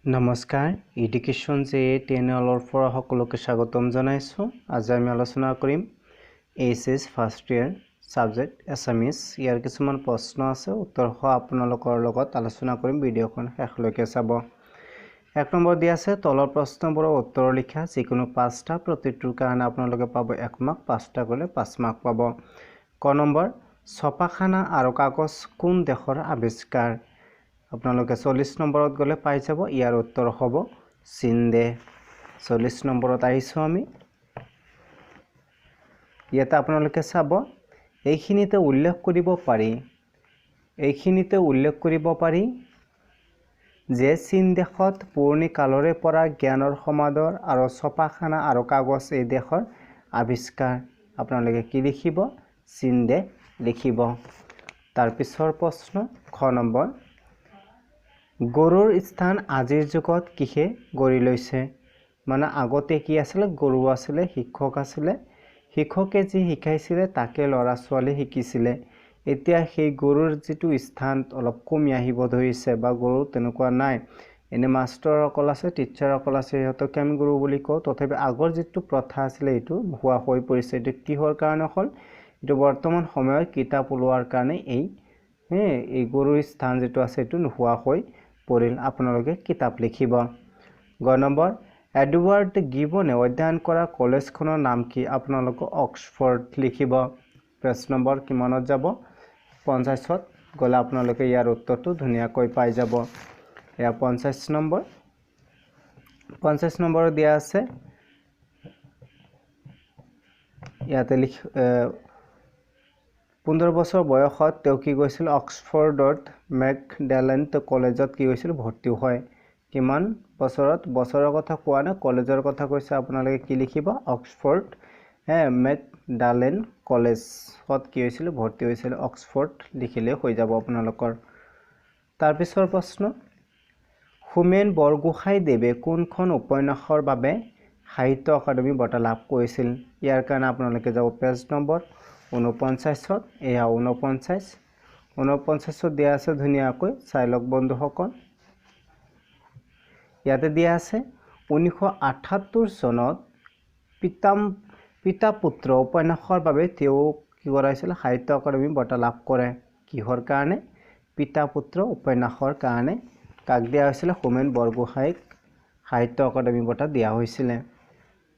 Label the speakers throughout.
Speaker 1: নমস্কাৰ এডুকেশ্যন চেনেলৰ পৰা সকলোকে স্বাগতম জনাইছো। আজি আমি আলোচনা কৰিম HS first year subject Assamese. ইয়াৰ কিছুমান প্ৰশ্ন আছে, উত্তৰসহ আপোনালোকৰ লগত আলোচনা কৰিম। ভিডিঅ'খন শেষলৈকে চাব। 1 নম্বৰ দিয়া আছে, তলৰ প্ৰশ্নবোৰৰ উত্তৰ লিখা। যিকোনো 5টা, প্ৰতিটোৰ কাৰণে আপোনালোকে পাব 1 মাৰ্ক, 5টা কৰিলে 5 মাৰ্ক পাব। ক নম্বৰ, ছপাখানা আৰু কাগজ কোন দেশৰ আৱিষ্কাৰ? আপোনালোকে 40 নম্বৰত গ'লে পাই যাব। ইয়াৰ উত্তৰ হ'ব চীন দেশ। 40 নম্বৰত আহিছোঁ আমি। ইয়াতে আপোনালোকে চাব, এইখিনিতে উল্লেখ কৰিব পাৰি যে চীন দেশত পুৰণি কালৰে পৰা জ্ঞানৰ সমাদৰ আৰু ছপাখানা আৰু কাগজ এই দেশৰ আৱিষ্কাৰ। আপোনালোকে কি লিখিব? চীন দেশ লিখিব। তাৰ পিছৰ প্ৰশ্ন খ নম্বৰ, গৰুৰ স্থান আজিৰ যুগত কিহে গঢ়ি লৈছে? মানে আগতে কি আছিলে? গৰু আছিলে, শিক্ষক আছিলে। শিক্ষকে যি শিকাইছিলে তাকে ল'ৰা ছোৱালী শিকিছিলে। এতিয়া সেই গৰুৰ যিটো স্থান অলপ কমি আহিব ধৰিছে, বা গৰু তেনেকুৱা নাই। এনে মাষ্টৰসকল আছে, টিচাৰসকল আছে, সিহঁতকে আমি গৰু বুলি কওঁ। তথাপি আগৰ যিটো প্ৰথা আছিলে এইটো নোহোৱা হৈ পৰিছে। এইটো কিহৰ কাৰণে হ'ল? এইটো বৰ্তমান সময়ত কিতাপ ওলোৱাৰ কাৰণে এই গৰুৰ স্থান যিটো আছে এইটো নোহোৱা হৈ পৰিল। আপোনালোকে কিতাপ লিখিব। গ নম্বৰ, এডৱাৰ্ড গিবনে অধ্যয়ন কৰা কলেজখনৰ নাম কি? আপোনালোকে অক্সফৰ্ড লিখিব। পেজ নম্বৰ কিমানত যাব? 50ত গ'লে আপোনালোকে ইয়াৰ উত্তৰটো ধুনীয়াকৈ পাই যাব। এয়া 50 নম্বৰ। 50 নম্বৰত দিয়া আছে, ইয়াতে 15 বছৰ বয়সত তেওঁ কি কৈছিল? অক্সফৰ্ডত মেকডালেণ্ড কলেজত কি হৈছিল? ভৰ্তি হয়। কিমান বছৰত? বছৰৰ কথা কোৱা নাই, কলেজৰ কথা কৈছে। আপোনালোকে কি লিখিব? অক্সফৰ্ড মেকডালেণ্ড কলেজত কি হৈছিল? ভৰ্তি হৈছিল। অক্সফৰ্ড লিখিলে হৈ যাব আপোনালোকৰ। তাৰপিছৰ প্ৰশ্ন, হোমেন বৰগোহাঞিদেৱে কোনখন উপন্যাসৰ বাবে সাহিত্য একাডেমী বঁটা লাভ কৰিছিল? ইয়াৰ কাৰণে আপোনালোকে যাব পেজ নম্বৰ 49ত। এয়া 49ত দিয়া আছে, ধুনীয়াকৈ চাই লওক বন্ধুসকল। ইয়াতে দিয়া আছে, 1978 চনত পিতা পুত্ৰ উপন্যাসৰ বাবে তেওঁ কি কৰাইছিল? সাহিত্য একাডেমী বঁটা লাভ কৰে। কিহৰ কাৰণে? পিতা পুত্ৰ উপন্যাসৰ কাৰণে কাক দিয়া হৈছিলে? হোমেন বৰগোহাঞিক সাহিত্য একাডেমী বঁটা দিয়া হৈছিলে।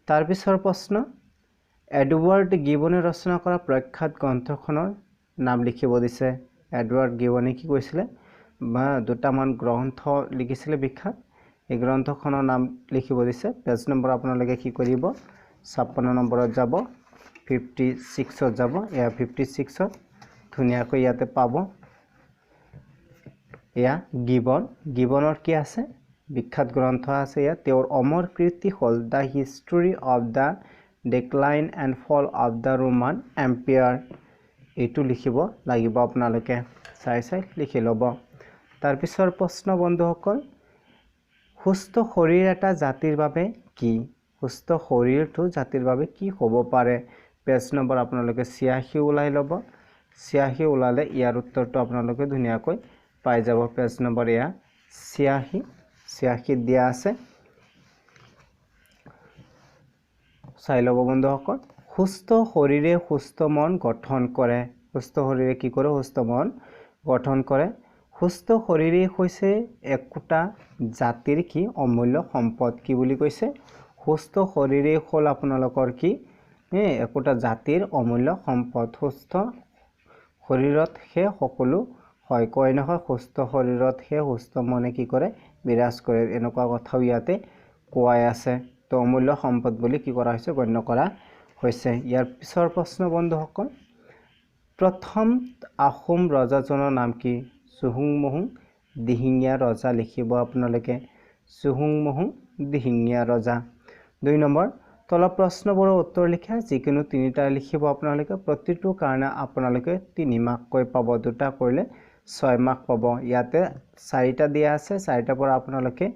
Speaker 1: তাৰপিছৰ প্ৰশ্ন, এডৱাৰ্ড গিবনে ৰচনা কৰা প্ৰখ্যাত গ্ৰন্থখনৰ নাম লিখিব দিছে। এডৱাৰ্ড গিবনে কি কৈছিলে? দুটামান গ্ৰন্থ লিখিছিলে বিখ্যাত। এই গ্ৰন্থখনৰ নাম লিখিব দিছে। পেজ নম্বৰ আপোনালোকে কি কৰিব? 56 নম্বৰত যাব, 56ত যাব। এয়া 56ত ধুনীয়াকৈ ইয়াতে পাব। এয়া গিবনৰ কি আছে? বিখ্যাত গ্ৰন্থ আছে ইয়াত। তেওঁৰ অমৰ কীৰ্তি হ'ল the history of the decline and ফল অৱ দ্য ৰোমান এম্পায়াৰ। এইটো লিখিব লাগিব আপোনালোকে। চাই লিখি ল'ব। তাৰপিছৰ প্ৰশ্ন বন্ধুসকল, সুস্থ শৰীৰ এটা জাতিৰ বাবে কি? সুস্থ শৰীৰটো জাতিৰ বাবে কি হ'ব পাৰে? পেজ নম্বৰ আপোনালোকে 86 ওলাই ল'ব। 86 ওলালে ইয়াৰ উত্তৰটো আপোনালোকে ধুনীয়াকৈ পাই যাব। পেজ নম্বৰ এয়া 86 দিয়া আছে, চাই ল'ব বন্ধুসকল। সুস্থ শৰীৰে সুস্থ মন গঠন কৰে। সুস্থ শৰীৰে কি কৰে? সুস্থ মন গঠন কৰে। সুস্থ শৰীৰেই হৈছে একোটা জাতিৰ কি? অমূল্য সম্পদ। কি বুলি কৈছে? সুস্থ শৰীৰেই হ'ল আপোনালোকৰ কি? একোটা জাতিৰ অমূল্য সম্পদ। সুস্থ শৰীৰতহে সকলো হয়। কয় নহয়, সুস্থ শৰীৰতহে সুস্থ মনে কি কৰে? বিৰাজ কৰে। এনেকুৱা কথাও ইয়াতে কোৱাই আছে। তো অমূল্য সম্পদ বুলি কি কৰা হৈছে? গণ্য কৰা হৈছে। ইয়াৰ পিছৰ প্ৰশ্ন বন্ধুসকল, প্ৰথম আহোম ৰজাজনৰ নাম কি? চুহুংমুহুং দিহিঙীয়া ৰজা লিখিব আপোনালোকে। চুহুংমুহুং দিহিঙীয়া ৰজা। 2 নম্বৰ, তলৰ প্ৰশ্নবোৰৰ উত্তৰ লিখা। যিকোনো 3টা লিখিব আপোনালোকে। প্ৰতিটোৰ কাৰণে আপোনালোকে 3 মাৰ্ককৈ পাব। 2টা কৰিলে 6 মাৰ্ক পাব। ইয়াতে 4টা দিয়া আছে। 4টাৰ পৰা আপোনালোকে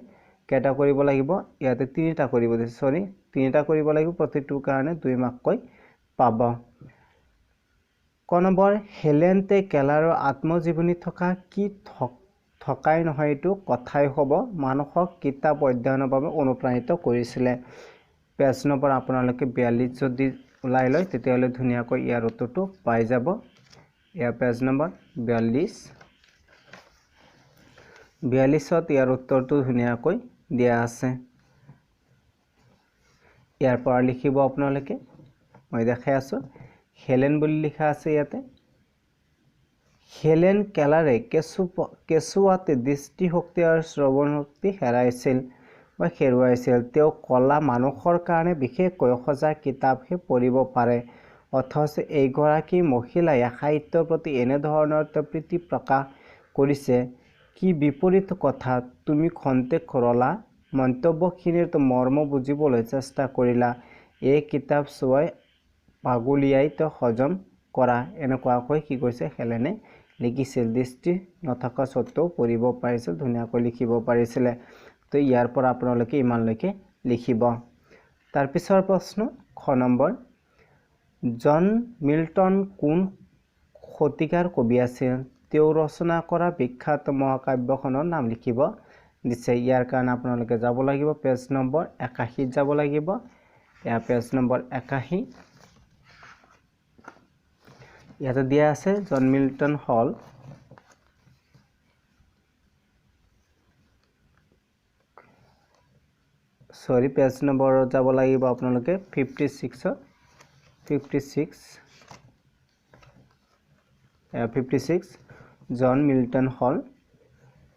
Speaker 1: কেইটা কৰিব লাগিব? ইয়াতে 3টা কৰিব দিছে। 3টা কৰিব লাগিব। প্ৰতিটোৰ কাৰণে 2 মাৰ্ককৈ পাব। ক নম্বৰ, হেলেন কেলাৰৰ আত্মজীৱনী থকা কি থকাই নহয় এইটো কথাই হ'ব মানুহক কিতাপ অধ্যয়নৰ বাবে অনুপ্ৰাণিত কৰিছিলে। পেজ নম্বৰ আপোনালোকে 42 যদি ওলাই লয় তেতিয়াহ'লে ধুনীয়াকৈ ইয়াৰ উত্তৰটো পাই যাব। ইয়াৰ পেজ নম্বৰ 42 42ত ইয়াৰ উত্তৰটো ধুনীয়াকৈ দিয়া আছে। ইয়াৰ পৰা লিখিব আপোনালোকে, মই দেখাই আছোঁ। হেলেন বুলি লিখা আছে ইয়াতে। হেলেন কেলাৰে কেঁচুৱাতে দৃষ্টিশক্তি আৰু শ্ৰৱণ শক্তি হেৰুৱাইছিল। তেওঁ কলা মানুহৰ কাৰণে বিশেষকৈ সজাগ কিতাপহে পঢ়িব পাৰে। অথচ এইগৰাকী মহিলাই সাহিত্যৰ প্ৰতি এনেধৰণৰ প্ৰীতি প্ৰকাশ কৰিছে। কি বিপৰীত কথা! তুমি খন্তেক ৰলা, মন্তব্যখিনিৰ মৰ্ম বুজিবলৈ চেষ্টা কৰিলা। এই কিতাপ চোৱাই পাগলিয়াই হজম কৰা, এনেকুৱাকৈ কি কৈছে হেলেনে লিখিছিল। দৃষ্টি নথকা স্বত্বেও পঢ়িব পাৰিছিল, ধুনীয়াকৈ লিখিব পাৰিছিলে। তো ইয়াৰ পৰা আপোনালোকে ইমানলৈকে লিখিব। তাৰপিছৰ প্ৰশ্ন খ নম্বৰ, জন মিল্টন কোন শতিকাৰ কবি আছিল? তেওঁ ৰচনা কৰা বিখ্যাত মহাকাব্যখনৰ নাম লিখিব দিছে। ইয়াৰ কাৰণে আপোনালোকে যাব লাগিব পেজ নম্বৰ 81 যাব লাগিব। এয়া পেজ নম্বৰ 81। ইয়াতে দিয়া আছে জন মিল্টন হ'ল পেজ নম্বৰত যাব লাগিব আপোনালোকে 56। 56 জন মিল্টন হ'ল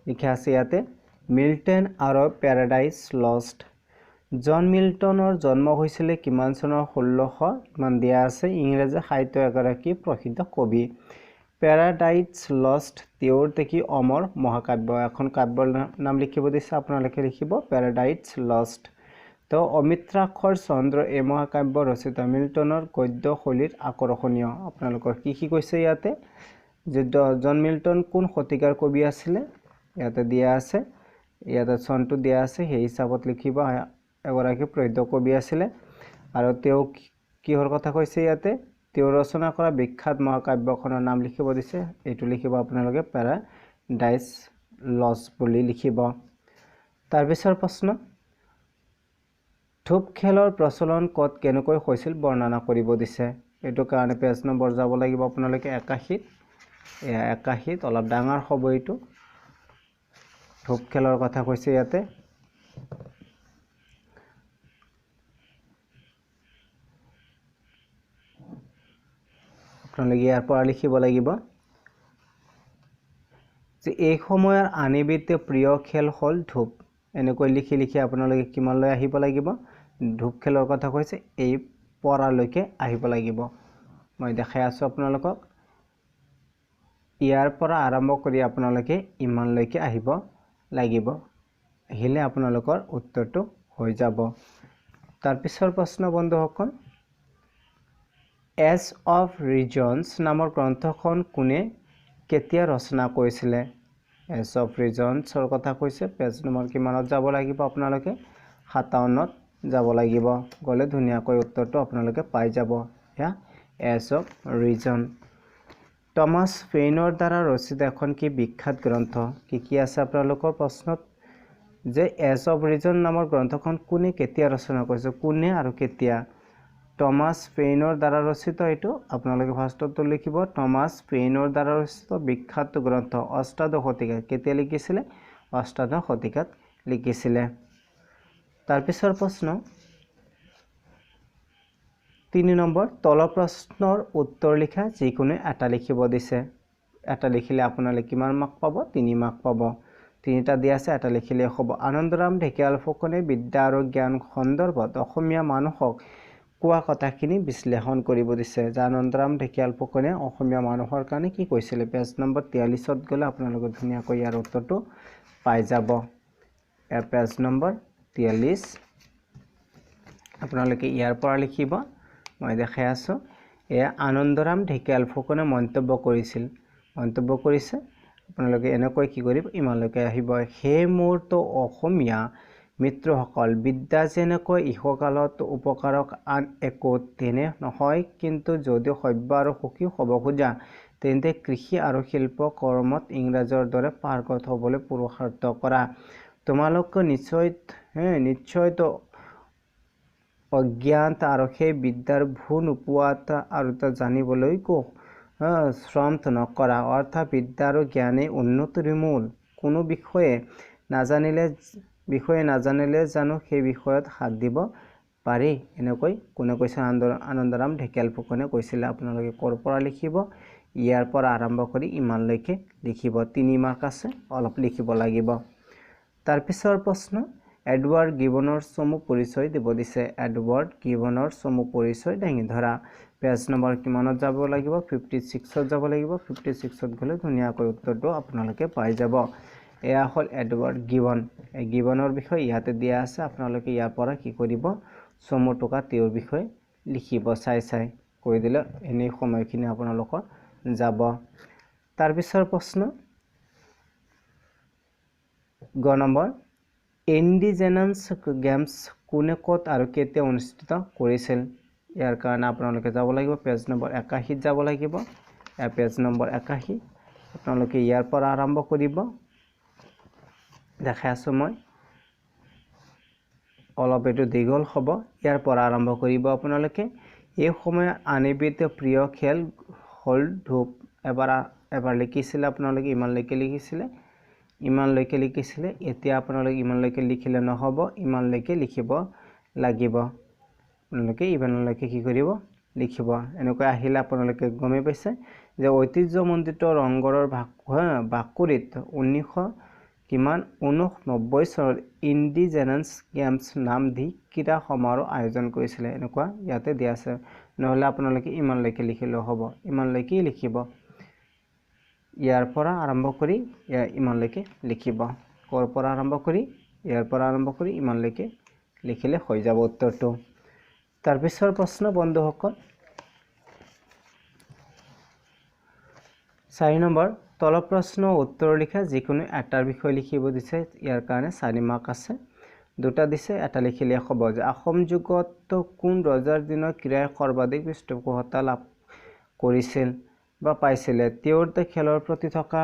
Speaker 1: লিখা আছে ইয়াতে। মিল্টন আৰু পেৰাডাইজ লষ্ট। জন মিল্টনৰ জন্ম হৈছিলে কিমান চনৰ? 1600 ইমান দিয়া আছে। ইংৰাজী সাহিত্যৰ এগৰাকী প্ৰসিদ্ধ কবি। পেৰাডাইজ লষ্ট তেওঁৰ দেখি অমৰ মহাকাব্য। এখন কাব্যৰ নাম লিখিব দিছে, আপোনালোকে লিখিব পেৰাডাইজ লষ্ট। তো অমিত্ৰাক্ষৰ চন্দ্ৰ এই মহাকাব্য ৰচিত। মিল্টনৰ গদ্যশৈলীৰ আকৰ্ষণীয়। আপোনালোকৰ কি কৈছে ইয়াতে যে জন মিল্টন কোন শতিকাৰ কবি আছিলে? ইয়াতে দিয়া আছে, ইয়াতে চনটো দিয়া আছে, সেই হিচাপত লিখিব। এগৰাকী প্ৰসিদ্ধ কবি আছিলে। আৰু তেওঁ কিহৰ কথা কৈছে ইয়াতে? তেওঁ ৰচনা কৰা বিখ্যাত মহাকাব্যখনৰ নাম লিখিব দিছে। এইটো লিখিব আপোনালোকে পেৰাডাইজ লষ্ট বুলি লিখিব। তাৰপিছৰ প্ৰশ্ন, ধূপ খেলৰ প্ৰচলন ক'ত কেনেকৈ হৈছিল বৰ্ণনা কৰিব দিছে। এইটো কাৰণে পেজ নম্বৰ যাব লাগিব আপোনালোকে 81। এয়া 81 অলপ ডাঙৰ হ'ব এইটো। ধূপ খেলৰ কথা কৈছে ইয়াতে। আপোনালোকে ইয়াৰ পৰা লিখিব লাগিব যে এই সময়ৰ আন এবিধ প্ৰিয় খেল হ'ল ধূপ। এনেকৈ লিখি আপোনালোকে কিমানলৈ আহিব লাগিব? ধূপ খেলৰ কথা কৈছে এই পৰালৈকে আহিব লাগিব। মই দেখাই আছোঁ আপোনালোকক। ইয়াৰ পৰা আৰম্ভ কৰি আপোনালোকে ইমানলৈকে আহিব লাগিব। আহিলে আপোনালোকৰ উত্তৰটো হৈ যাব। তাৰপিছৰ প্ৰশ্ন বন্ধুসকল, এজ অফ ৰিজনছ নামৰ গ্ৰন্থখন কোনে কেতিয়া ৰচনা কৰিছিলে? এজ অফ ৰিজনছৰ কথা কৈছে। পেজ নম্বৰ কিমানত যাব লাগিব আপোনালোকে? 57ত যাব লাগিব। গ'লে ধুনীয়াকৈ উত্তৰটো আপোনালোকে পাই যাব। এয়া এজ অফ ৰিজন। টমাছ পেইনৰ দ্বাৰা ৰচিত এখন কি বিখ্যাত গ্ৰন্থ? কি আছে আপোনালোকৰ প্ৰশ্নত? যে এজ অফ ৰিজন নামৰ গ্ৰন্থখন কোনে কেতিয়া ৰচনা কৰিছে? কোনে আৰু কেতিয়া? টমাছ পেইনৰ দ্বাৰা ৰচিত। এইটো আপোনালোকে ফাৰ্ষ্টটো লিখিব। টমাছ পেইনৰ দ্বাৰা ৰচিত বিখ্যাত গ্ৰন্থ। অষ্টাদশ শতিকাত। কেতিয়া লিখিছিলে? অষ্টাদশ শতিকাত লিখিছিলে। তাৰপিছৰ প্ৰশ্ন 3 নম্বৰ, তলৰ প্ৰশ্নৰ উত্তৰ লিখা যিকোনো এটা লিখিব দিছে। এটা লিখিলে আপোনালোকে কিমান মাৰ্ক পাব? 3 মাৰ্ক পাব। 3টা দিয়া আছে, এটা লিখিলে হ'ব। আনন্দৰাম ঢেকিয়াল ফুকনে বিদ্যা আৰু জ্ঞান সন্দৰ্ভত অসমীয়া মানুহক কোৱা কথাখিনি বিশ্লেষণ কৰিব দিছে। যে আনন্দৰাম ঢেকিয়াল ফুকনে অসমীয়া মানুহৰ কাৰণে কি কৈছিলে? পেজ নম্বৰ 43ত গ'লে আপোনালোকে ধুনীয়াকৈ ইয়াৰ উত্তৰটো পাই যাব। ইয়াৰ পেজ নম্বৰ 43 আপোনালোকে ইয়াৰ পৰা লিখিব। মই দেখাই আছোঁ। এয়া আনন্দৰাম ঢেকিয়াল ফুকনে মন্তব্য কৰিছে। আপোনালোকে এনেকৈ কি কৰিব? ইমানলৈকে আহিব। সেই মোৰতো অসমীয়া মিত্ৰসকল, বিদ্যা যেনেকৈ ইহকালত উপকাৰক আন একো তেনে নহয়, কিন্তু যদি সভ্য আৰু সুখী হ'ব খোজা তেন্তে কৃষি আৰু শিল্প কৰ্মত ইংৰাজৰ দৰে পাৰ্গত হ'বলৈ পুৰুষাৰ্থ কৰা। তোমালোক নিশ্চয়তো অজ্ঞাত আৰু সেই বিদ্যাৰ ভূ নোপোৱাত আৰু জানিবলৈ শ্ৰম নকৰা। অৰ্থাৎ বিদ্যা আৰু জ্ঞানেই উন্নতিৰ মূল। কোনো বিষয়ে নাজানিলে জানো সেই বিষয়ত হাত দিব পাৰি? এনেকৈ কোনে কৈছে? আনন্দৰাম ঢেকিয়াল ফুকনে কৈছিলে। আপোনালোকে ক'ৰ পৰা লিখিব? ইয়াৰ পৰা আৰম্ভ কৰি ইমানলৈকে লিখিব। 3 মাৰ্ক আছে, অলপ লিখিব লাগিব। তাৰপিছৰ প্ৰশ্ন, এডৱাৰ্ড গিবনৰ চমু পৰিচয় দিব দিছে। এডৱাৰ্ড গিবনৰ চমু পৰিচয় দাঙি ধৰা। পেজ নম্বৰ কিমানত যাব লাগিব? 56ত যাব লাগিব। 56ত গ'লে ধুনীয়াকৈ উত্তৰটো আপোনালোকে পাই যাব। এয়া হ'ল এডৱাৰ্ড গিবন। এই গিবনৰ বিষয়ে ইয়াতে দিয়া আছে। আপোনালোকে ইয়াৰ পৰা কি কৰিব? চমু টোকা তেওঁৰ বিষয়ে লিখিব। চাই কৈ দিলে এনেই সময়খিনি আপোনালোকৰ যাব। তাৰপিছৰ প্ৰশ্ন, গ নম্বৰ, ইণ্ডিজেনাছ গেমছ কোনে ক'ত আৰু কেতিয়া অনুষ্ঠিত কৰিছিল? ইয়াৰ কাৰণে আপোনালোকে যাব লাগিব পেজ নম্বৰ 81ত যাব লাগিব। পেজ নম্বৰ 81 আপোনালোকে ইয়াৰ পৰা আৰম্ভ কৰিব। দেখাই আছোঁ মই, অলপ এইটো দীঘল হ'ব। ইয়াৰ পৰা আৰম্ভ কৰিব আপোনালোকে। এই সময়ত আন এবিধ প্ৰিয় খেল হ'ল ধূপ। এবাৰ লিখিছিলে আপোনালোকে, ইমানলৈকে লিখিছিলে। এতিয়া আপোনালোকে ইমানলৈকে লিখিলে নহ'ব, ইমানলৈকে লিখিব লাগিব। আপোনালোকে ইমানলৈকে কি কৰিব? লিখিব। এনেকৈ আহিলে আপোনালোকে গমেই পাইছে যে ঐতিহ্যমণ্ডিত ৰংঘৰৰ বাকৰিত 1990 চনত ইণ্ডিজেনাছ গেমছ নাম দি ক্ৰীড়া সমাৰোহ আয়োজন কৰিছিলে। এনেকুৱা ইয়াতে দিয়া আছে। নহ'লে আপোনালোকে ইমানলৈকে লিখিলেও হ'ব, ইমানলৈকেই লিখিব। ইয়াৰ পৰা আৰম্ভ কৰি ইমানলৈকে লিখিব। ক'ৰ পৰা আৰম্ভ কৰি? ইয়াৰ পৰা আৰম্ভ কৰি ইমানলৈকে লিখিলে হৈ যাব উত্তৰটো। তাৰপিছৰ প্ৰশ্ন বন্ধুসকল, 4 নম্বৰ, তলৰ প্ৰশ্ন উত্তৰ লিখা যিকোনো এটাৰ বিষয়ে লিখিব দিছে। ইয়াৰ কাৰণে 4 মাৰ্ক আছে। 2টা দিছে, এটা লিখিলে হ'ব যে আহোম যুগত কোন ৰজাৰ দিনত ক্ৰীড়াই সৰ্বাধিক পৃষ্ঠপোষকতা লাভ কৰিছিল বা পাইছিলে? তেওঁৰ খেলৰ প্ৰতি থকা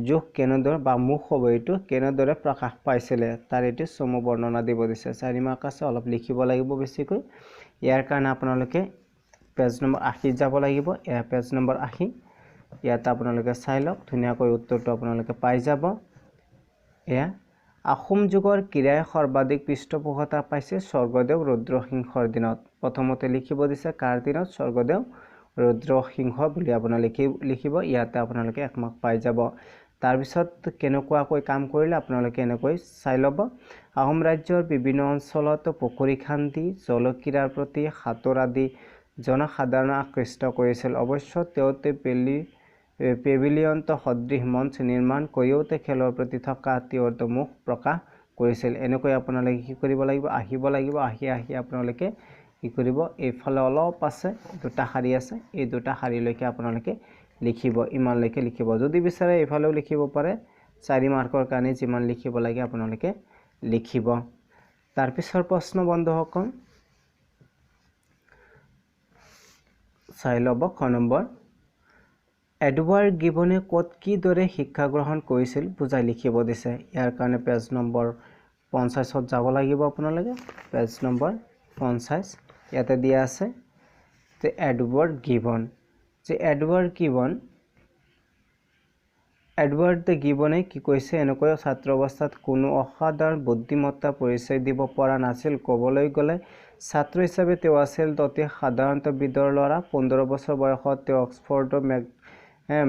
Speaker 1: যোগ কেনেদৰে বা মুখ হ'ব এইটো কেনেদৰে প্ৰকাশ পাইছিলে? তাৰ এইটো চমু বৰ্ণনা দিব দিছে। 4 মাৰ্ক আছে, অলপ লিখিব লাগিব বেছিকৈ। ইয়াৰ কাৰণে আপোনালোকে পেজ নম্বৰ 80ত যাব লাগিব। এয়া পেজ নম্বৰ 80। ইয়াত আপোনালোকে চাই লওক, ধুনীয়াকৈ উত্তৰটো আপোনালোকে পাই যাব। এয়া আহোম যুগৰ ক্ৰীড়াই সৰ্বাধিক পৃষ্ঠপোষকতা পাইছে স্বৰ্গদেউ ৰুদ্ৰসিংহৰ দিনত। প্ৰথমতে লিখিব দিছে কাৰ দিনত? স্বৰ্গদেউ ৰুদ্ৰসিংহ বুলি আপোনালোকে লিখিব। ইয়াতে আপোনালোকে 1 মাৰ্ক পাই যাব। তাৰপিছত কেনেকুৱাকৈ কাম কৰিলে আপোনালোকে এনেকৈ চাই ল'ব। আহোম ৰাজ্যৰ বিভিন্ন অঞ্চলত পুখুৰী খান্দি জলক্ৰীড়াৰ প্ৰতি সাঁতোৰ আদি জনসাধাৰণক আকৃষ্ট কৰিছিল। অৱশ্যে তেওঁ পেভিলিয়ন সদৃশ মঞ্চ নিৰ্মাণ কৰিও খেলৰ প্ৰতি থকা তেওঁৰ মুখ প্ৰকাশ কৰিছিল। এনেকৈ আপোনালোকে কি কৰিব লাগিব? আহিব লাগিব। আহি আপোনালোকে কি কৰিব? এইফালে অলপ আছে, 2টা শাৰী আছে। এই 2টা শাৰীলৈকে আপোনালোকে লিখিব, ইমানলৈকে লিখিব। যদি বিচাৰে এইফালেও লিখিব পাৰে। 4 মাৰ্কৰ কাৰণে যিমান লিখিব লাগে আপোনালোকে লিখিব। তাৰপিছৰ প্ৰশ্ন বন্ধুসকল, চাই ল'ব। খ নম্বৰ, এডৱাৰ্ড গিবনে ক'ত কিদৰে শিক্ষা গ্ৰহণ কৰিছিল বুজাই লিখিব দিছে। ইয়াৰ কাৰণে পেজ নম্বৰ 50ত যাব লাগিব আপোনালোকে। পেজ নম্বৰ 50 ইয়াতে দিয়া আছে যে এডৱাৰ্ড গিবনে কি কৈছে? এনেকৈ ছাত্ৰ অৱস্থাত কোনো অসাধাৰণ বুদ্ধিমত্তা পৰিচয় দিব পৰা নাছিল। ক'বলৈ গ'লে ছাত্ৰ হিচাপে তেওঁ আছিল অতি সাধাৰণ বিধৰ ল'ৰা। 15 বছৰ বয়সত তেওঁ অক্সফৰ্ডৰ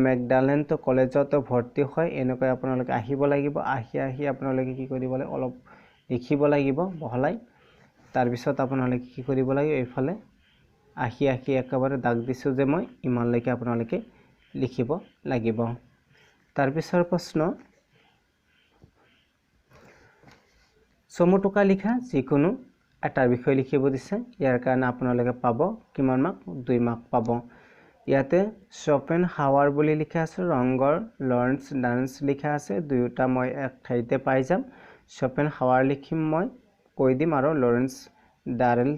Speaker 1: মেকডালেণ্ড কলেজত ভৰ্তি হয়। এনেকৈ আপোনালোকে আহিব লাগিব। আহি আপোনালোকে কি কৰিব লাগিব? অলপ লিখিব লাগিব বহলাই। তাৰপিছত আপোনালোকে কি কৰিব লাগিব? এইফালে আহি একেবাৰে দাগ দিছোঁ যে মই, ইমানলৈকে আপোনালোকে লিখিব লাগিব। তাৰপিছৰ প্ৰশ্ন, চমু টোকা লিখা যিকোনো এটাৰ বিষয়ে লিখিব দিছে। ইয়াৰ কাৰণে আপোনালোকে পাব কিমান মাৰ্ক? 2 মাৰ্ক পাব। ইয়াতে শ্বপেনহাৱাৰ বুলি লিখা আছে, ৰংঘৰ, লৰেন্স ডান্স লিখা আছে। দুয়োটা মই এক ঠাইতে পাই যাম। শ্বপেনহাৱাৰ লিখিম মই, কৈ দিম, আৰু লৰেন্স ডাৰেল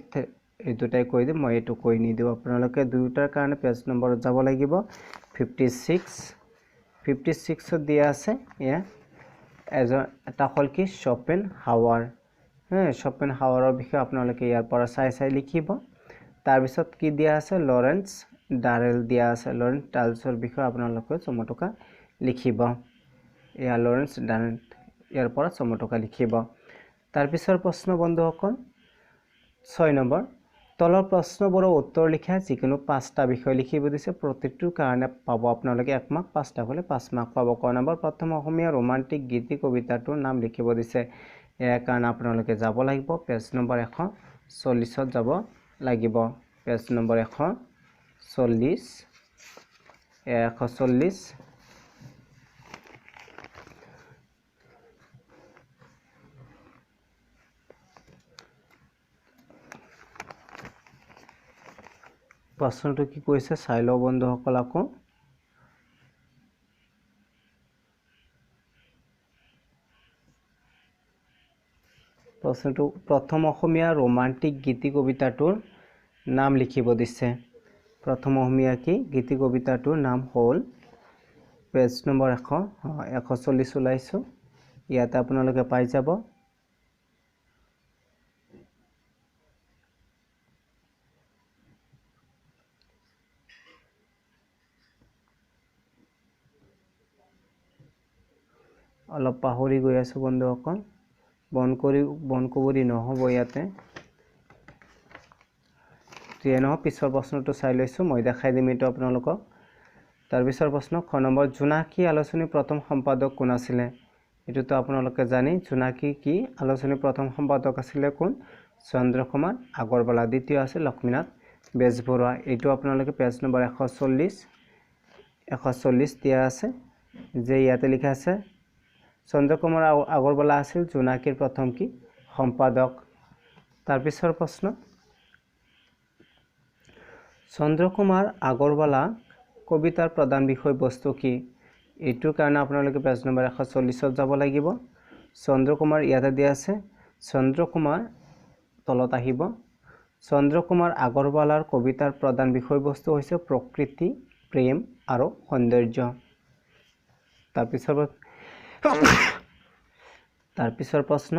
Speaker 1: এই দুটাই কৈ দিম, মই এইটো কৈ নিদিওঁ। আপোনালোকে দুয়োটাৰ কাৰণে পেজ নম্বৰত যাব লাগিব। 56 দিয়া আছে এয়া এটা হ'ল কি শপেনহাৱাৰ শপেনহাৱাৰৰ বিষয়ে আপোনালোকে ইয়াৰ পৰা চাই লিখিব তাৰপিছত কি দিয়া আছে লৰেন্স ডাৰেল দিয়া আছে লৰেন্স ডাৰেলৰ বিষয়ে আপোনালোকে চমুটকা লিখিব এয়া লৰেন্স ডাৰেল ইয়াৰ পৰা চমুটকা লিখিব তাৰপিছৰ প্ৰশ্ন বন্ধুসকল 6 নম্বৰ তলৰ প্ৰশ্নবোৰৰ উত্তৰ লিখা যিকোনো 5টা বিষয় লিখিব দিছে প্ৰতিটোৰ কাৰণে পাব আপোনালোকে 1 মাৰ্ক 5টা হ'লে 5 মাৰ্ক পাব ক নম্বৰ প্ৰথম অসমীয়া ৰোমান্টিক গীতি কবিতাটোৰ নাম লিখিব দিছে ইয়াৰ কাৰণে আপোনালোকে যাব লাগিব পেজ নম্বৰ 140ত যাব লাগিব পেজ নম্বৰ 140 প্ৰশ্নটো কি কৈছে চাই লও বন্ধুসকল আকৌ প্ৰশ্নটো প্ৰথম অসমীয়া ৰোমান্টিক গীতি কবিতাটোৰ নাম লিখিব দিছে প্ৰথম অসমীয়া কি গীতি কবিতাটোৰ নাম হ'ল পেজ নম্বৰ 140 ওলাইছো ইয়াতে আপোনালোকে পাই যাব অলপ পাহৰি গৈ আছো বন্ধুসকল বনকুবৰি নহব ইয়াতে পিছৰ প্ৰশ্নটো চাই লৈছো মই দেখাই দিম এটো আপোনালোকক তাৰ পিছৰ প্ৰশ্ন খ নম্বৰ জোনাকী আলোচনী প্ৰথম সম্পাদক কোন আছিল এটোতো আপোনালোকে জানি জোনাকী কি আলোচনী প্ৰথম সম্পাদক আছিল কোন চন্দ্ৰকুমাৰ আগৰৱালা দ্বিতীয় আছিল লক্ষ্মীনাথ বেজবৰুৱা এটো আপোনালোকে পেজ নম্বৰ 140 দিয়া আছে যে ইয়াতে লিখা আছে চন্দ্ৰকুমাৰ আগৰৱালা আছিল জোনাকীৰ প্ৰথম কি সম্পাদক তাৰ পিছৰ প্ৰশ্ন চন্দ্ৰকুমাৰ আগৰৱালা কবিতাৰ প্ৰধান বিষয়বস্তু কি এটোৰ কাৰণে আপোনালোকে পেজ নম্বৰ 140ত যাব লাগিব চন্দ্ৰকুমাৰ ইয়াতে দিয়া আছে চন্দ্ৰকুমাৰ তলত আহিব চন্দ্ৰকুমাৰ আগৰৱালাৰ কবিতাৰ প্ৰধান বিষয়বস্তু হৈছে প্ৰকৃতি প্ৰেম আৰু সৌন্দৰ্য তাৰ পিছৰ প্ৰশ্ন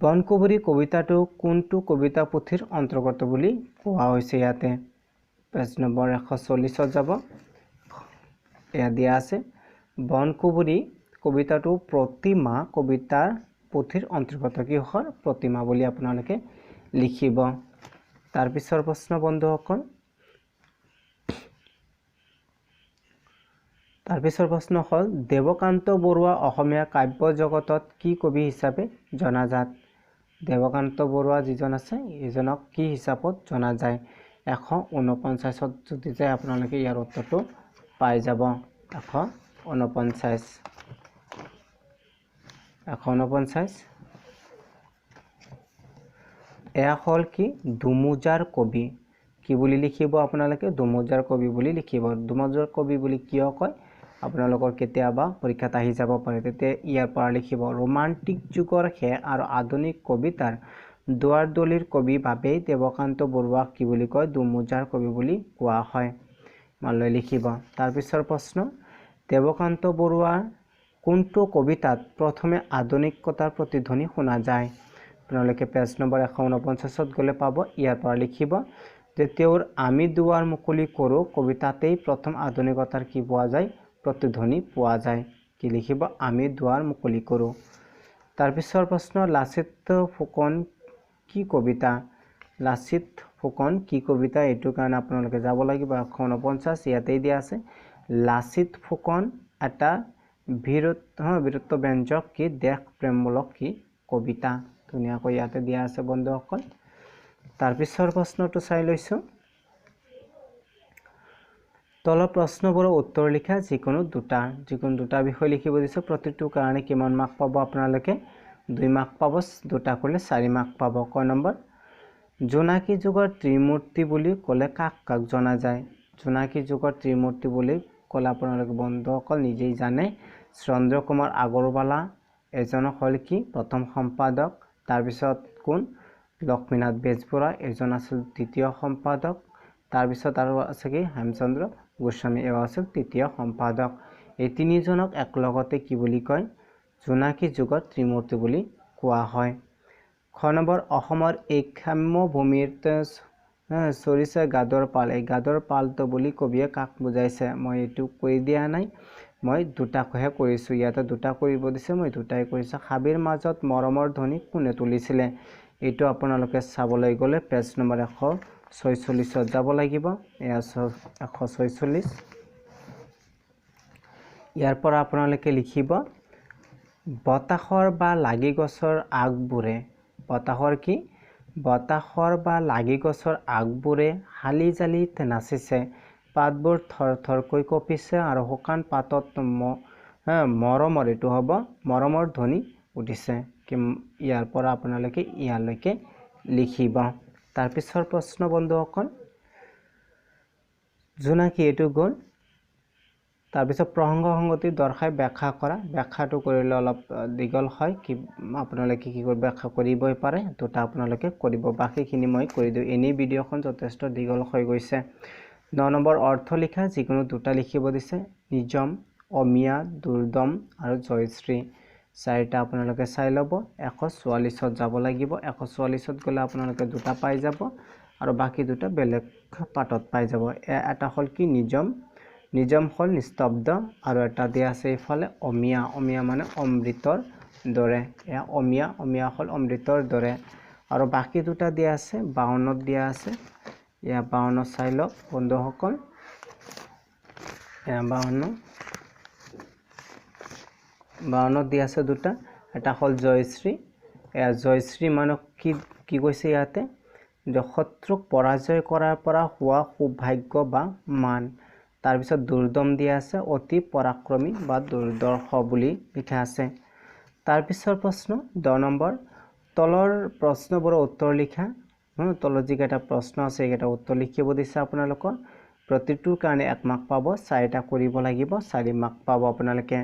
Speaker 1: বনকুবৰি কবিতাটো কোনটো কবিতা পুথিৰ অন্তৰ্গত বুলি কোৱা হৈছে ইয়াতে পেজ নম্বৰ 140ত যাব এয়া দিয়া আছে বনকুবৰি কবিতাটো প্ৰতিমা কবিতাৰ পুথিৰ অন্তৰ্গত কি হয় প্ৰতিমা বুলি আপোনালোকে লিখিব তাৰ পিছৰ প্ৰশ্ন বন্ধুসকল তাৰ পিছৰ প্ৰশ্ন হ'ল দেৱকান্ত বৰুৱা অসমীয়া কাব্য জগতত কি কবি হিচাপে জনাজাত দেৱকান্ত বৰুৱা যিজন আছে এজনক কি হিচাপত জনা যায় 149ত যদি যায় আপোনালোকে ইয়াৰ উত্তৰটো পাই যাব 149 এয়া হ'ল কি দুমুজাৰ কবি কি বুলি লিখিব আপোনালোকে দুমুজাৰ কবি বুলি লিখিব দুমুজাৰ কবি বুলি কিয় কয় আপোনালোকৰ কেতিয়াবা পৰীক্ষাত আহি যাব পাৰে তেতে ইয়াৰ পৰা লিখিব ৰোমান্টিক যুগৰ শেষ আৰু আধুনিক কবিতাৰ দুৱাৰদলিৰ কবি বাবে দেৱকান্ত বৰুৱাক কি বুলি কয় দুমুজাৰ কবি বুলি কোৱা হয় মানলৈ লিখিব তাৰ পিছৰ প্ৰশ্ন দেৱকান্ত বৰুৱাৰ কোনটো কবিতাত প্ৰথমে আধুনিকতাৰ প্ৰতিধ্বনি শুনা যায় আপোনালোকে পেজ নম্বৰ 149ত গলে পাব ইয়াৰ পৰা লিখিব যে তেওঁৰ আমি দুৱাৰ মুকলি কৰো কবিতাতেই প্ৰথম আধুনিকতাৰ কি পোৱা যায় প্ৰতিধ্বনি পোৱা যায় কি লিখিব আমি দুৱাৰ মুকলি কৰো তাৰ পিছৰ প্ৰশ্ন লাচিত ফুকন কি কবিতা লাচিত ফুকন কি কবিতা এটো কাৰণে আপোনালোকে যাব লাগিব 149 ইয়াতেই দিয়া আছে লাচিত ফুকন এটা বীৰত্ব ব্যঞ্জক কি দেশ প্ৰেমমূলক কি কবিতা ধুনীয়াকৈ ইয়াতে দিয়া আছে বন্ধুসকল তাৰ পিছৰ প্ৰশ্নটো চাই লৈছো তলৰ প্ৰশ্নবোৰৰ উত্তৰ লিখা যিকোনো দুটা বিষয় লিখিব দিছে প্ৰতিটো কাৰণে কিমান মাৰ্ক পাব আপোনালোকে 2 মাৰ্ক পাব দুটা কৰিলে 4 মাৰ্ক পাব ক নম্বৰ জোনাকী যুগৰ ত্ৰিমূৰ্তি বুলি ক'লে কাক জনা যায় জোনাকী যুগৰ ত্ৰিমূৰ্তি বুলি ক'লে আপোনালোকে বন্ধুসকল নিজেই জানে চন্দ্ৰকুমাৰ আগৰৱালা এজন হ'ল কি প্ৰথম সম্পাদক তাৰ পিছত কোন লক্ষ্মীনাথ বেজবৰুৱা এজন আছিল দ্বিতীয় সম্পাদক তাৰপিছত আৰু আছে কি হেমচন্দ্ৰ গোস্বামী এওঁ আছিল তৃতীয় সম্পাদক এই তিনিজনক একলগতে কি বুলি কয় জোনাকী যুগৰ ত্ৰিমূৰ্তি বুলি কোৱা হয় খ নম্বৰ অসমৰ এই ক্ষাম্য ভূমিৰ চৰিছে গাদৰ পাল এই গাদৰ পালটো বুলি কবিয়ে কাক বুজাইছে মই এইটো কৈ দিয়া নাই মই দুটাকহে কৰিছো ইয়াতে দুটা কৰিব দিছে মই দুটাই কৰিছো হাবিৰ মাজত মৰমৰ ধ্বনি কোনে তুলিছিলে এইটো আপোনালোকে চাবলৈ গ'লে পেজ নম্বৰ 146 যাব লাগিব 146 ইয়াৰ পৰা আপোনালোকে লিখিব বতাহৰ বা লাগি গছৰ আগবোৰে বতাহৰ কি বতাহৰ বা লাগি গছৰ আগবোৰে হালি জালিত নাচিছে পাতবোৰ থৰথৰকৈ কঁপিছে আৰু শুকান পাতত মৰমৰ এইটো হ'ব মৰমৰ ধ্বনি উঠিছে ইয়াৰ পৰা আপোনালোকে ইয়ালৈকে লিখিব তাৰ পিছৰ প্ৰশ্ন বন্ধুসকল জোনাকী এইটো গ'ল তাৰ পিছত প্ৰসংগ সংগতি দৰ্শাই ব্যাখ্যা কৰা ব্যাখ্যাটো কৰিলে অলপ দীঘল হয় কি আপোনালোকে কি কৰিব ব্যাখ্যা কৰিবই পাৰে দুটা আপোনালোকে কৰিব বাকিখিনি মই কৰি দিওঁ এনি ভিডিঅ'খন যথেষ্ট দীঘল হৈ গৈছে 9 নম্বৰ অৰ্থ লিখা যিকোনো দুটা লিখিব দিছে নিজম অমিয়া দুৰ্দম আৰু জয়শ্ৰী চাৰিটা আপোনালোকে চাই ল'ব 144ত যাব লাগিব 144ত গ'লে আপোনালোকে দুটা পাই যাব আৰু বাকি দুটা বেলেগ পাঠত পাই যাব এটা হ'ল কি নিজম নিজম হল নিস্তব্ধ আৰু এটা দিয়া আছে ইফালে অমিয়া অমিয়া মানে অমৃতৰ দৰে এয়া অমিয়া অমিয়া হল অমৃতৰ দৰে আৰু বাকি দুটা দিয়া আছে 52ত দিয়া আছে এয়া 52 চাই লওক বন্ধুসকল এয়া 52 দিয়া আছে দুটা এটা হল জয়শ্ৰী এয়া জয়শ্ৰী মানে কি কৈছে ইয়াতে শত্ৰুক পৰাজয় কৰাৰ পৰা হোৱা সৌভাগ্য বা মান তাৰ পিছত দুৰ্দম দিয়া আছে অতি পৰাক্ৰমী বা দুৰ্দৰ্শ বুলি লিখা আছে তাৰ পিছৰ প্ৰশ্ন 10 নম্বৰ তলৰ প্ৰশ্নবোৰ উত্তৰ লিখা তলত যিকেইটা প্ৰশ্ন আছে এইকেইটা উত্তৰ লিখিব দিছে আপোনালোকৰ প্ৰতিটোৰ কাৰণে 1 মাৰ্ক পাব 4টা কৰিব লাগিব 4 মাৰ্ক পাব আপোনালোকে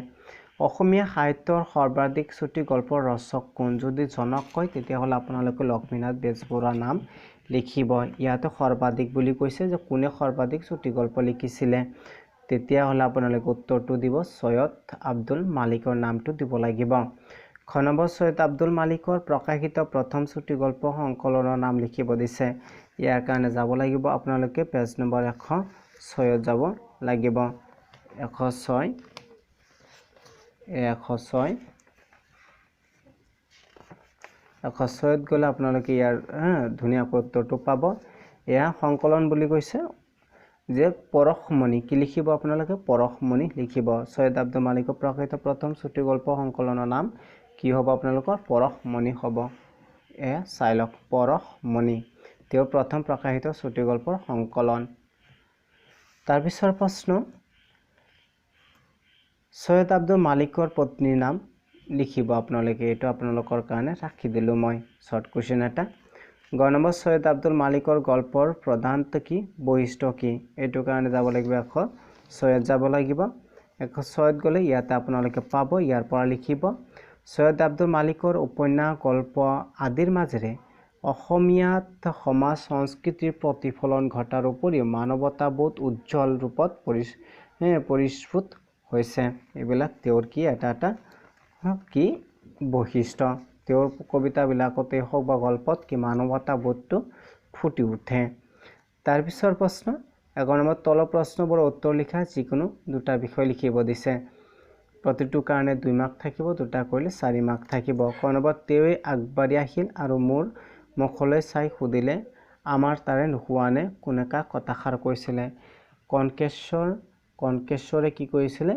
Speaker 1: অসমীয়া সাহিত্যৰ সৰ্বাধিক চুটি গল্পৰ ৰচক কোন যদি জনক কয় তেতিয়া হলে আপোনালোকে লক্ষ্মীনাথ বেজবৰুৱাৰ নাম লিখিব ইয়াতে সৰ্বাধিক বুলি কৈছে যে কোনে সৰ্বাধিক চুটি গল্প লিখিছিলে তেতিয়া হলে আপোনালোকে উত্তৰটো দিব সৈয়দ আব্দুল মালিকৰ নামটো দিব লাগিব খ নম্বৰ সৈয়দ আব্দুল মালিকৰ প্ৰকাশিত প্ৰথম চুটি গল্প সংকলনৰ নাম লিখিব দিছে ইয়াৰ কাৰণে যাব লাগিব আপোনালোকে পেজ নম্বৰ 106 যাব লাগিব 106 গ'লে আপোনালোকে ইয়াৰ ধুনীয়াকৈ উত্তৰটো পাব এয়া সংকলন বুলি কৈছে যে পৰশমণি কি লিখিব আপোনালোকে পৰশমণি লিখিব সৈয়দ আব্দুল মালিকৰ প্ৰকাশিত প্ৰথম চুটি গল্প সংকলনৰ নাম কি হ'ব আপোনালোকৰ পৰশমণি হ'ব এয়া চাই লওক পৰশমণি তেওঁ প্ৰথম প্ৰকাশিত চুটি গল্পৰ সংকলন তাৰ পিছৰ প্ৰশ্ন সৈয়দ আব্দুল মালিকৰ পত্নীৰ নাম লিখিব আপোনালোকে এইটো আপোনালোকৰ কাৰণে ৰাখি দিলো মই শৰ্ট কোৱেশ্চন এটা গ নম্বৰ সৈয়দ আব্দুল মালিকৰ গল্পৰ প্ৰধানটো কি বৈশিষ্ট্য কি এইটো কাৰণে যাব লাগিব 106 যাব লাগিব 106 গ'লে ইয়াতে আপোনালোকে পাব ইয়াৰ পৰা লিখিব সৈয়দ আব্দুল মালিকৰ উপন্যাস গল্প আদিৰ মাজেৰে অসমীয়াত সমাজ সংস্কৃতিৰ প্ৰতিফলন ঘটাৰ উপৰিও মানৱতাবোধ উজ্জ্বল ৰূপত পৰিস্ফুট হৈছে এইবিলাক তেওঁৰ কি এটা কি বৈশিষ্ট্য তেওঁৰ কবিতাবিলাকতে হওক বা গল্পত কি মানৱতাবোধটো ফুটি উঠে তাৰ পিছৰ প্ৰশ্ন 11 নম্বৰ তলৰ প্ৰশ্নবোৰ উত্তৰ লিখা যিকোনো দুটা বিষয় লিখিব দিছে প্ৰতিটোৰ কাৰণে 2 মাৰ্ক থাকিব দুটা কৰিলে 4 মাৰ্ক থাকিব ক নম্বৰ তেৱে আগবাঢ়ি আহিল আৰু মোৰ মুখলৈ চাই সুধিলে আমাৰ তাৰে নোহোৱানে কোনে কাক কথাষাৰ কৈছিলে কনকেশ্বৰে কি কৈছিলে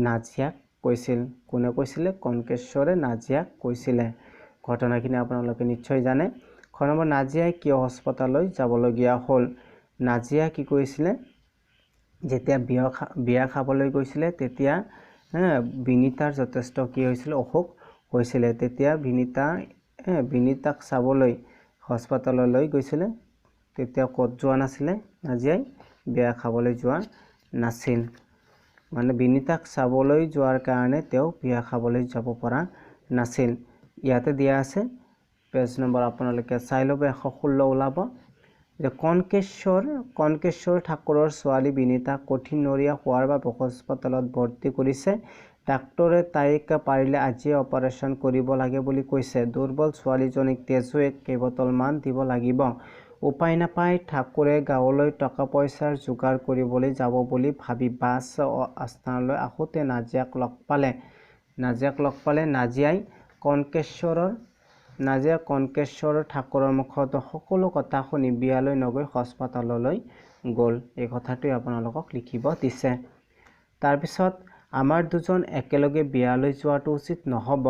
Speaker 1: নাজিয়াক কৈছিল কোনে কৈছিলে কনকেশ্বৰে নাজিয়াক কৈছিলে ঘটনাখিনি আপোনালোকে নিশ্চয় জানে খ নম্বৰ নাজিয়াই কিয় হাস্পতাললৈ যাবলগীয়া হ'ল নাজিয়া কি কৈছিলে যেতিয়া বিয়া খাবলৈ গৈছিলে তেতিয়া বিনিতাৰ যথেষ্ট কি হৈছিল অসুখ হৈছিলে তেতিয়া বিনিতাক চাবলৈ হাস্পতাললৈ গৈছিলে তেতিয়া ক'ত যোৱা নাছিলে নাজিয়াই বিয়া খাবলৈ যোৱা নাছিল মানে বিনিতাক চাবলৈ যোৱাৰ কাৰণে তেওঁ বিয়া খাবলৈ যাব পৰা নাছিল ইয়াতে দিয়া আছে পেজ নম্বৰ আপোনালোকে চাই ল'ব 116 ওলাব যে কনকেশ্বৰ ঠাকুৰৰ ছোৱালী বিনীতা কঠিন নৰীয়া হোৱাৰ বাবে হাস্পতালত ভৰ্তি কৰিছে। ডাক্তৰে তাইক পাৰিলে আজিয়ে অপাৰেশ্যন কৰিব লাগে বুলি কৈছে। দুৰ্বল ছোৱালীজনীক তেজো কেইবটলমান দিব লাগিব। উপায় নাপাই ঠাকুৰে গাঁৱলৈ টকা পইচাৰ যোগাৰ কৰিবলৈ যাব বুলি ভাবি বাছ আস্থানলৈ আহোঁতে নাজিয়াক লগ পালে। নাজিয়াই কনকেশ্বৰ ঠাকুৰৰ মুখত সকলো কথা শুনি বিয়ালৈ নগৈ হাস্পতাললৈ গ'ল। এই কথাটোৱে আপোনালোকক লিখিব দিছে। তাৰপিছত আমাৰ দুজন একেলগে বিয়ালৈ যোৱাটো উচিত নহ'ব।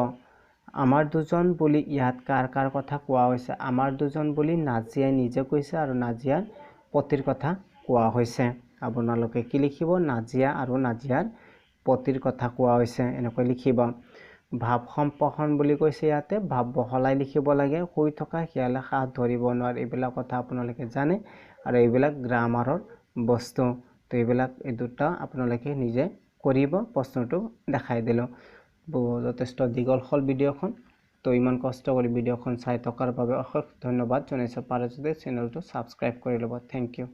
Speaker 1: আমাৰ দুজন বুলি ইয়াত কাৰ কাৰ কথা কোৱা হৈছে? আমাৰ দুজন বুলি নাজিয়াই নিজে কৈছে আৰু নাজিয়াৰ পতিৰ কথা কোৱা হৈছে। আপোনালোকে কি লিখিব? নাজিয়া আৰু নাজিয়াৰ পতিৰ কথা কোৱা হৈছে এনেকৈ লিখিব। ভাৱ সম্প্ৰসাৰণ বুলি কৈছে, ইয়াতে ভাৱ বহলাই লিখিব লাগে। শুই থকা শিয়ালে হাত ধৰিব নোৱাৰে, এইবিলাক কথা আপোনালোকে জানে আৰু এইবিলাক গ্ৰামাৰৰ বস্তু। তো এইবিলাক এই দুটা আপোনালোকে নিজে কৰিব। প্ৰশ্নটো দেখাই দিলোঁ। যথেষ্ট দীঘল হ'ল ভিডিঅ'খন। তো ইমান কষ্ট কৰি ভিডিঅ'খন চাই থকাৰ বাবে অশেষ ধন্যবাদ জনাইছোঁ। পাৰে যদি চেনেলটো ছাবস্ক্ৰাইব কৰি ল'ব। Thank U.